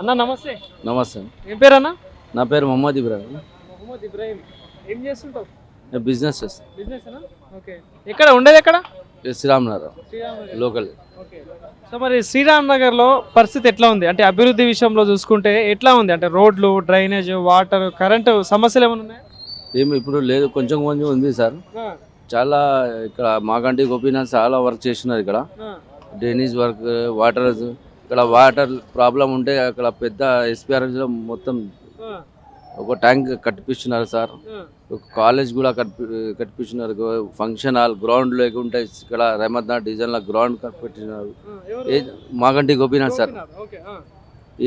అన్న నమస్తే. నమస్తే. ఏం పేరు అన్న? నా పేరు మొహమ్మద్ ఇబ్రాహిం. మొహమ్మద్ ఇబ్రాహిం. ఏం చేస్తుంటావు? నేను బిజినెస్ చేస్తాను. బిజినెస్ అన్న. ఓకే. ఎక్కడ ఉండేది ఎక్కడ? Sriram Nagar local. Okay. So మరి శ్రీరామ్ నగర్ లో పరిస్థితి ఎట్లా ఉంది? అంటే అభివృద్ధి విషయంలో చూసుకుంటే ఎట్లా ఉంది? అంటే రోడ్లు, డ్రైనేజ్, వాటర్, కరెంటు సమస్యలు ఏమైనా ఉన్నాయా? ఏమి ఇప్పుడు లేదు, కొంచెం కొంచెం ఉంది సార్. చాలా ఇక్కడ మాగంటి గోపీనాథ్ చాలా వర్క్ చేస్తున్నారు. ఇక్కడ డ్రైనేజ్ వర్క్, వాటర్, ఇక్కడ వాటర్ ప్రాబ్లం ఉంటే అక్కడ పెద్ద ఎస్పీఆర్లో మొత్తం ఒక ట్యాంక్ కట్టిపిస్తున్నారు సార్. ఒక కాలేజ్ కూడా కట్టిపిస్తున్నారు. ఫంక్షన్ హాల్ గ్రౌండ్ లేకుంటే ఇక్కడ రహమత్నాథ్ డిజైన్ల గ్రౌండ్ కట్టిపెట్టినారు. మాగంటి గోపీనాథ్ సార్.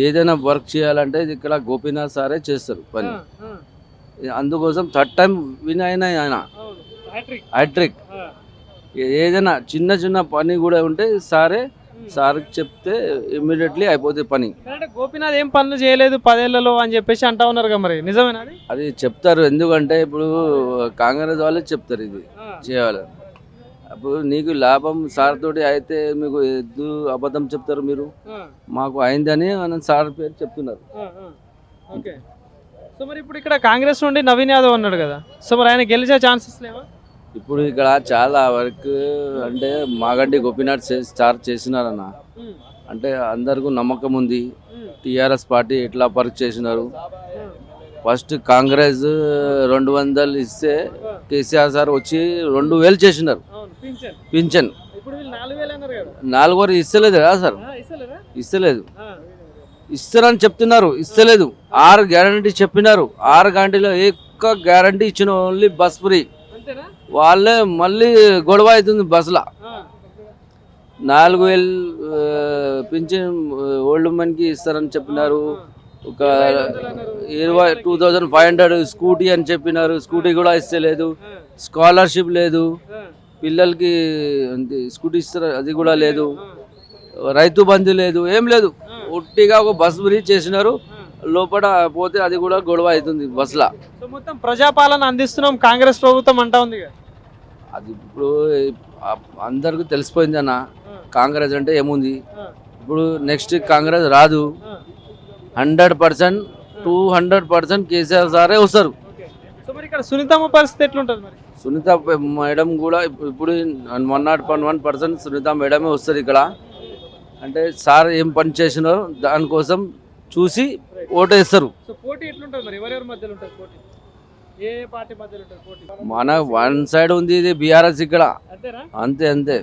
ఏదైనా వర్క్ చేయాలంటే ఇక్కడ గోపీనాథ్ సారే చేస్తారు పని. అందుకోసం థర్డ్ టైం విన్ అయినా ఆయన హ్యాట్రిక్. ఏదైనా చిన్న చిన్న పని కూడా ఉంటే సార్కి చెప్తే ఇమ్మీడియట్లీ అయిపోతే పని. గోపీనాథ్ ఏం పనులు చేయలేదు 10 ఏళ్లలో అని చెప్పేసి అంటా ఉన్నారు కదా, మరి నిజమేనా? అది చెప్తారు, ఎందుకంటే ఇప్పుడు కాంగ్రెస్ వాళ్ళే చెప్తారు ఇది చేయాలి. అప్పుడు నీకు లాభం సార్ తోటి అయితే మీకు ఎద్దు అబద్ధం చెప్తారు. మీరు మాకు అయిందని సార్ పేరు చెప్తున్నారు. ఓకే. సో మరి ఇప్పుడు ఇక్కడ కాంగ్రెస్ నుండి నవీన్ యాదవ్ అన్నాడు కదా, సో మరి ఆయన గెలిచే ఛాన్సెస్ లేవా? ఇప్పుడు ఇక్కడ చాలా వర్క్ అంటే మాగంటి గోపీనాథ్ స్టార్ట్ చేసినారన్న. అంటే అందరికీ నమ్మకం ఉంది. టీఆర్ఎస్ పార్టీ ఎట్లా వర్క్ చేసినారు. ఫస్ట్ కాంగ్రెస్ 200 ఇస్తే కేసీఆర్ సార్ వచ్చి 2000 చేసినారు పింఛన్. 4 ఇస్తలేదు కదా సార్, ఇస్తలేదు. ఇస్తారని చెప్తున్నారు, ఇస్తలేదు. 6 గ్యారంటీ చెప్పినారు. 6 గ్యారంటీలో ఎక్కువ గ్యారంటీ ఇచ్చిన ఓన్లీ బస్ ఫ్రీ. వాళ్ళే మళ్ళీ గొడవ అవుతుంది బస్సులో. 4000 పింఛన్ ఓల్డ్ మెన్కి ఇస్తారని చెప్పినారు. ఒక 22,500 స్కూటీ అని చెప్పినారు. స్కూటీ కూడా ఇస్తలేదు. స్కాలర్షిప్ లేదు. పిల్లలకి స్కూటీ ఇస్తారు, అది కూడా లేదు. రైతు బంధు లేదు, ఏం లేదు. ఒట్టిగా ఒక బస్ ఫ్రీ చేసినారు. లోపల పోతే అది కూడా గొడవ అవుతుంది బస్సులో. మొత్తం ప్రజాపాలన అందిస్తున్నాం కాంగ్రెస్ ప్రభుత్వం అంటా ఉంది. అది ఇప్పుడు అందరికి తెలిసిపోయింది అన్న, కాంగ్రెస్ అంటే ఏముంది. ఇప్పుడు నెక్స్ట్ కాంగ్రెస్ రాదు. 100%, 200% కేసీఆర్ సారే వస్తారు. ఇక్కడ సునీతమ్మ పరిస్థితి ఎట్లుంటుంది మరి? సునీత మేడం కూడా ఇప్పుడు 101% సునీత మేడమే వస్తారు ఇక్కడ. అంటే సార్ ఏం పని చేసినారో దానికోసం చూసి ఓటేస్తారు. మన వన్ సైడ్ ఉంది ఇది బీఆర్ఎస్ ఇక్కడ. అంతే అంతే.